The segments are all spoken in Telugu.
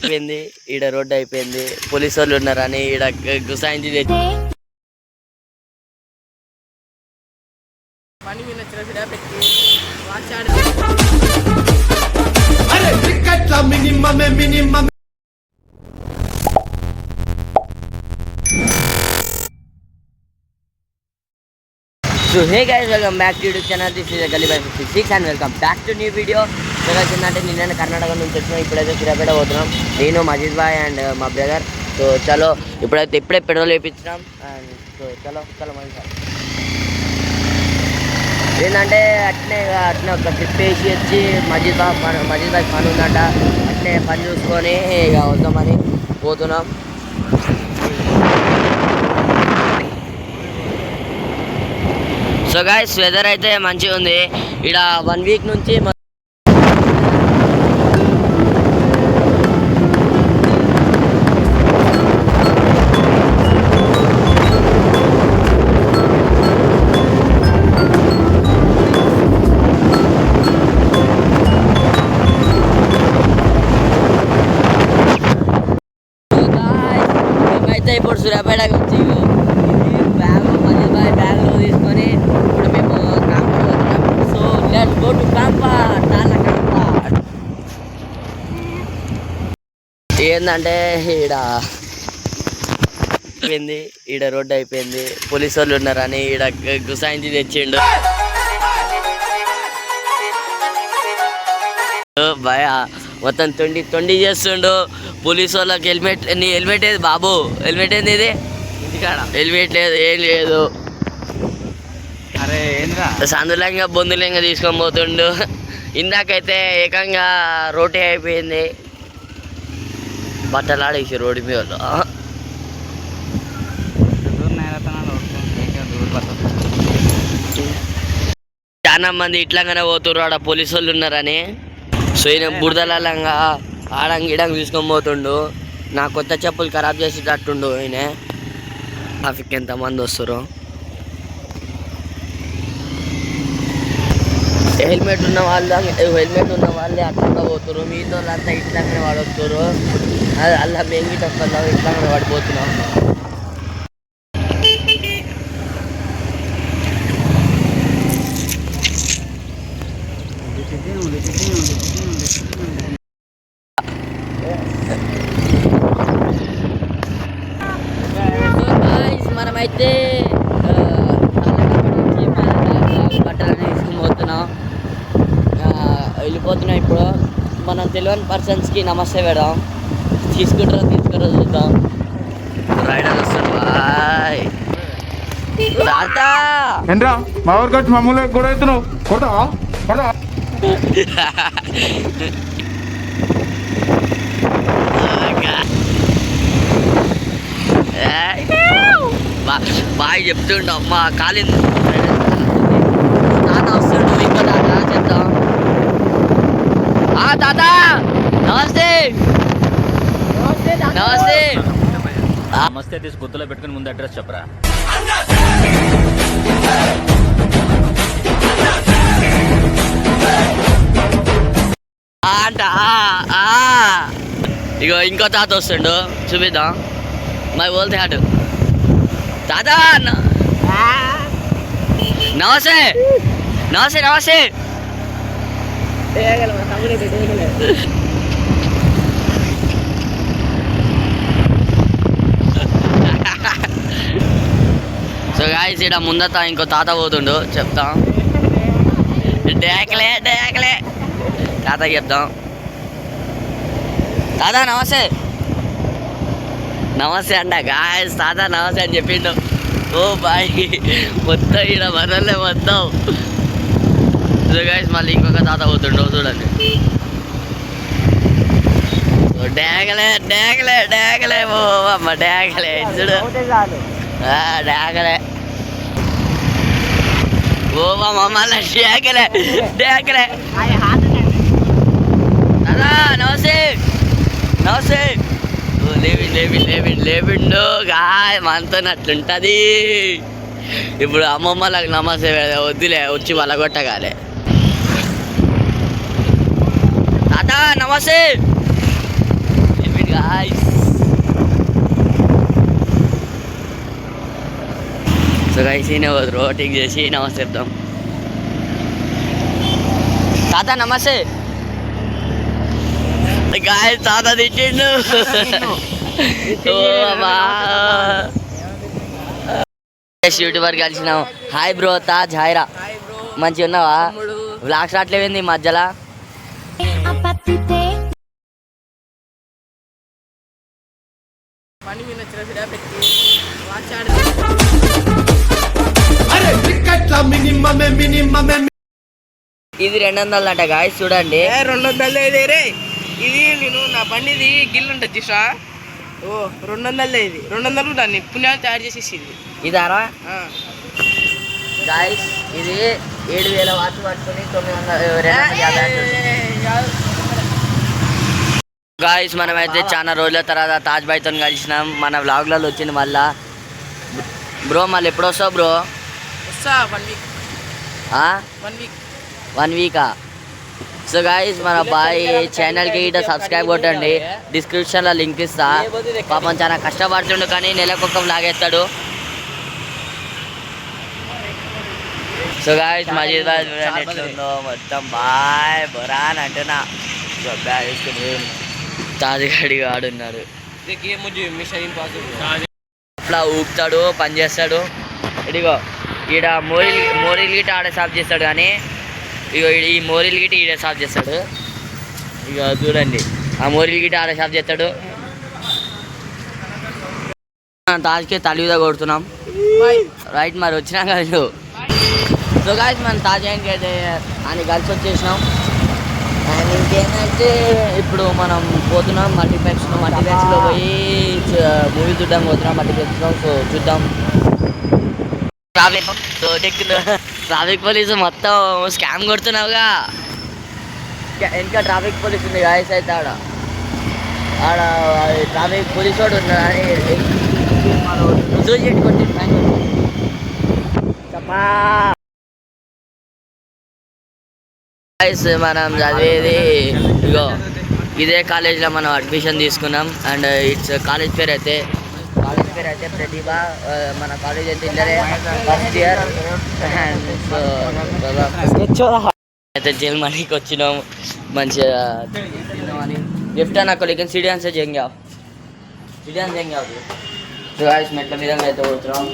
అయిపోయింది, ఈడ రోడ్డు అయిపోయింది, పోలీసు వాళ్ళు ఉన్నారని ఈడ గుసాయించి తెచ్చి So hey guys, welcome back to YouTube channel. This is Gully56 and welcome back to new video. అంటే నిన్న కర్ణాటక నుంచి వచ్చినాం, ఇప్పుడైతే సూర్యాపేట పోతున్నాం. నేను మజీద్ భాయ్ అండ్ మా బ్రదర్. సో చలో ఇప్పుడే పెట్రోల్ వేయించినాం అండ్ సో చలో మంచి ఏంటంటే అట్నే ఒక ట్రిప్ వేసి వచ్చి మజీద్ భాయ్ పని ఉందంట, అట్నే పని చూసుకొని ఇక వద్దామని పోతున్నాం. సో గైస్ వెదర్ అయితే మంచిగా ఉంది. ఇక్కడ 1 వీక్ నుంచి మేమైతే ఇప్పుడు సూర్యాపేటకి వచ్చి మజీద్ భాయ్ బ్యాగ్లో తీసుకొని ఇప్పుడు మేము కాంపా వస్తున్నాం. So let's go to Campa. ఏంటంటే ఈడ రోడ్డు అయిపోయింది, పోలీసు వాళ్ళు ఉన్నారని ఈడ గుసాయించి తెచ్చిండు. భయ మొత్తం తొండి చేస్తుండు. పోలీసు వాళ్ళకి నీ హెల్మెట్ ఏది బాబు? హెల్మెట్ ఏంది ఇది? హెల్మెట్ లేదు, ఏం లేదు. సందులంగా బొందులంగా తీసుకొని పోతుండు. ఇందాకైతే ఏకంగా రోటీ అయిపోయింది, బట్టలు ఆడేసి రోడ్డు మీద. చాలా మంది ఇట్లాగానే పోతుర్రు, ఆడ పోలీసు వాళ్ళు ఉన్నారని. సో ఈయన బురదలంగా ఆడంగిడంగా తీసుకొని పోతుండు. నా కొత్త చెప్పులు ఖరాబ్ చేసేటట్టుండు ఈయన. ట్రాఫిక్ ఎంతమంది వస్తారు. హెల్మెట్ ఉన్న వాళ్ళే అట్లా పోతున్నారు, మీతో అంతా ఇట్లాగానే వాడొస్తారు. అలా బెంగి తక్కువ ఇట్లాగానే పడిపోతున్నాం. మనమైతే బట్టలు తీసుకుని వెళ్ళిపోతున్నాం. ఇప్పుడు మనం తెలియని పర్సన్స్కి నమస్తే పెడదాం. తీసుకుంటారో చూద్దాం. రైడర్ వస్తాడు బాయ్. తాతా ఏంట్రా మా ఊరికి వచ్చి మమ్మల్ని కూడా అవుతున్నావు? కొడతా బాయ్ చెప్తుండు. అమ్మ కాలింది. తాత వస్తుండు. ఇంకో తాత చెప్తాం. తాత నమస్తే. నమస్తే తీసి గుర్తులో పెట్టుకుని ముందు అడ్రస్ చెప్పరా. అంట ఇగో ఇంకో తాత వస్తుండు, చూపిద్దాం. మై బోల్తే హాటు తాత. నమస్తే. సో గాయ్స్ ఇక్కడ ముందత ఇంకో తాత పోతుండు, చెప్తాం. డేకలే తాతకి చెప్తాం. తాత నమస్తే అంట గాయ్స్. తాత నమస్తే అని చెప్పిండు. ఓ బాయ్ మొత్తం ఇక్కడ మనలే మొత్తం. సో గాయ్స్ మళ్ళీ ఇంకొక తాత పోతుండు, చూడండి. డేగలే ఓ అమ్మ డేగలే చూడు. డేగలే ఓ మళ్ళీ డేగలే. దాదా నమస్తే. లేవిండు గాయ మనతో అట్లుంటది. ఇప్పుడు అమ్మమ్మలకు నమస్తే వద్దులే, వచ్చి వాళ్ళ కొట్టగాలే. తాత నమస్తే. గాయ్స్. సో గాయ్స్ ఈయన రోటింగ్ చేసి నమస్తే చెప్తాం. తాత నమస్తే. గాయ్స్ తాత తిట్టిండు. యూట్యూబర్ కలిసినాం. Hi bro Taj. హాయ్ రా. మంచిగా ఉన్నావా? వ్లాగ్స్ రావట్లేవేంది ఈ మధ్యలో? ఇది 200 అంట గాయ్స్ చూడండి. 200 రే ఇది. నేను నా బండిది గిల్లు ఉంటుంది చూసా. ఓ 200 ఇది 200 దాన్ని పుణ్యాలు తయారు చేసేసింది ఇదారా గాయ్స్. ఇది 7000 వాట్స్ పట్టుకుని 900. గాయ్స్ మనమైతే చాలా రోజుల తర్వాత తాజ్ బాయ్తో కలిసినాం. మన వ్లాగ్లలో వచ్చింది మళ్ళా. బ్రో మళ్ళీ ఎప్పుడు వస్తావు బ్రో? వస్తా 1 వీక్. 1 వీకా? సో గాయ్స్ మన బాయ్ ఛానల్కి ఇట్లా సబ్స్క్రైబ్ కొట్టండి. డిస్క్రిప్షన్లో లింక్ ఇస్తా. పాపం చాలా కష్టపడుతుండు కానీ నెలకొక వ్లాగ్ వేస్తాడు. సో గాయ్స్ మజీద్ బాయ్ చూడండి ఎట్లుందో మొత్తం. బాయ్ బొరాన్ అంటున్నా. తాజుగాడి ఆడున్నాడు. అట్లా ఊపుతాడు, పని చేస్తాడు. ఇదిగో ఈడ మోరీలు గిట్ట ఆడ సాఫ్ చేస్తాడు కానీ ఇగో ఈ మోరీలు గిట్ట ఈడ సాఫ్ చేస్తాడు. ఇక చూడండి ఆ మోరీలు గిట్ట ఆడ సాఫ్ చేస్తాడు. తాజ్కి తలివిదా కొడుతున్నాం రైట్. మరి వచ్చినా కదా. సో గాయ్స్ మన తాజ్ అయితే అని కలిసి వచ్చేసినాం. అండ్ ఇంకేంటంటే ఇప్పుడు మనం పోతున్నాం మల్టీప్లెక్స్లో పోయి మూవీ చూద్దాం పోతున్నాం మల్టీప్లెక్స్లో. సో చూద్దాం. ట్రాఫిక్ పోలీసు మొత్తం స్కామ్ కొడుతున్నావుగా. ఇంకా ట్రాఫిక్ పోలీస్ ఉంది గాయస్. అయితే ఆడ ట్రాఫిక్ పోలీస్ వాడు ఉన్నాడు రుజువు చేసి కొట్టి మనం చదివేది ఇగో ఇదే కాలేజ్లో మనం అడ్మిషన్ తీసుకున్నాం. అండ్ ఇట్స్ కాలేజ్ పేరు అయితే ప్రతిభ. మన కాలేజ్ అయితే ఇల్లరే ఫస్ట్ ఇయర్. అండ్ సో అయితే जेल మనీకి వచ్చినాం మంచిగా తిన్నామని. गिफ्ट है ना को लेकिन सीढ़ियाँ से जाएंगे आप. तो गाइस मेट्रो में रहते बोलते रहा हूँ.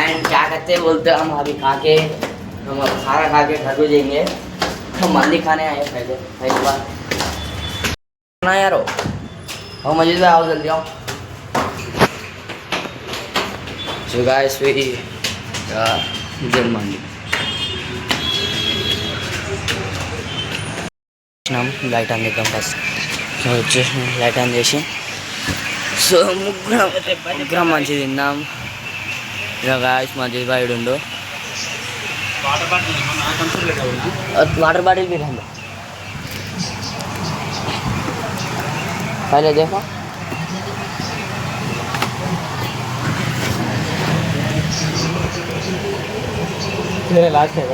एंड क्या कहते हैं बोलते हम अभी खा के हम खाना खा के घर को जाएंगे. हम मंदी खाने आए पहले बार ना यार हो. और मजीद भाई आओ जल्दी आओ. So guys we जेल मंदी లైట్ ఆన్ చేద్దాం ఫస్ట్. సో వచ్చేసి లైట్ ఆన్ చేసి సో ముగ్గురం మంచిగా తిందాం. ఇక గాయస్ మజీద్ బాయ్ ఉండు. వాటర్ బాటిల్ भी रहने पहले देखो. लास्ट है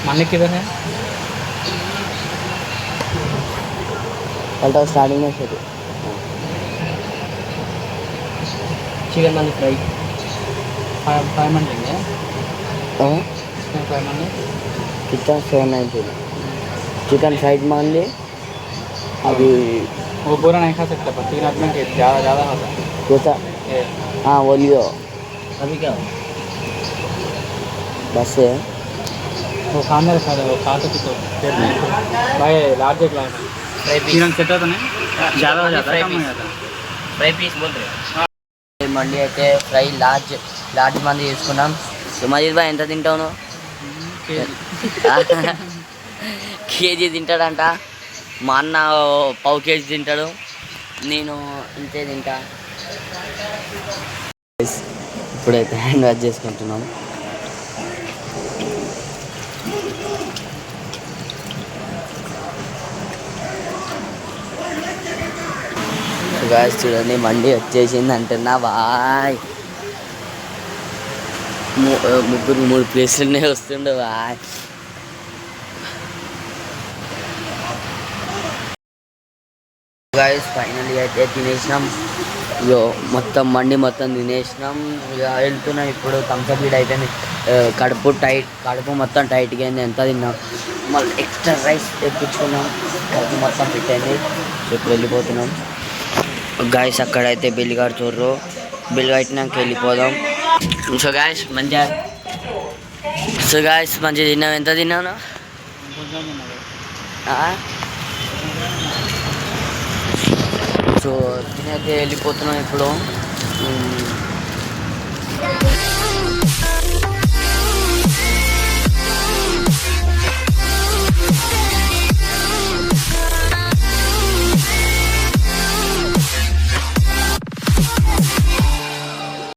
मालिक किधर है? पलटा स्टार्टिंग में से चिकन मालिक फ्राई 5 मन लेंगे. इसमें 5 मन कितना 790 चिकन फ्राइड मान ले. अभी वो पूरा नहीं खा सकता पर 3 आदमी के ज़्यादा होता है. कैसा? हाँ बोलियो. अभी क्या बस है वो खाने रखा था. वो खा सकते तो भाई large glass fry piece set होता नहीं ज़्यादा हो जाता है कम हो जाता है. ఫ్రై పీస్ बोल रहे మండి అయితే ఫ్రై లార్జ్ మంది తీసుకున్నాం. సో మజీద్ బాయ్ ఎంత తింటావు నువ్వు? కేజీ తింటాడంట. మా అన్న పావు కేజీ తింటాడు. నేను ఇంతే తింటా. ఇప్పుడైతే హ్యాండ్ వాష్ చేసుకుంటున్నాం. గాయస్ చూడండి మండి వచ్చేసింది అంటున్నా బాయ్. ముగ్గురు 3 ప్లేసులనే వస్తుండే బాయ్. గాయస్ ఫైనల్లీ అయితే తినేసినాం. ఇగో మొత్తం మండి మొత్తం తినేసినాం. ఇక వెళ్తున్నాం ఇప్పుడు. థమ్స్అప్ వీడ్ అయిపోయింది. కడుపు మొత్తం టైట్గా అయింది. ఎంత తిన్నాం. మళ్ళీ ఎక్స్ట్రా రైస్ తెప్పించుకున్నాం. కడుపు మొత్తం ఫిట్ అయింది. ఇప్పుడు వెళ్ళిపోతున్నాం. గాయస్ అక్కడైతే బిల్లు కడుతుర్రు. బిల్లు కట్టినాక వెళ్ళిపోదాం. సో గాయస్ మంచిగా తిన్నాం. ఎంత తిన్నాను? సో తినైతే వెళ్ళిపోతున్నాం ఇప్పుడు.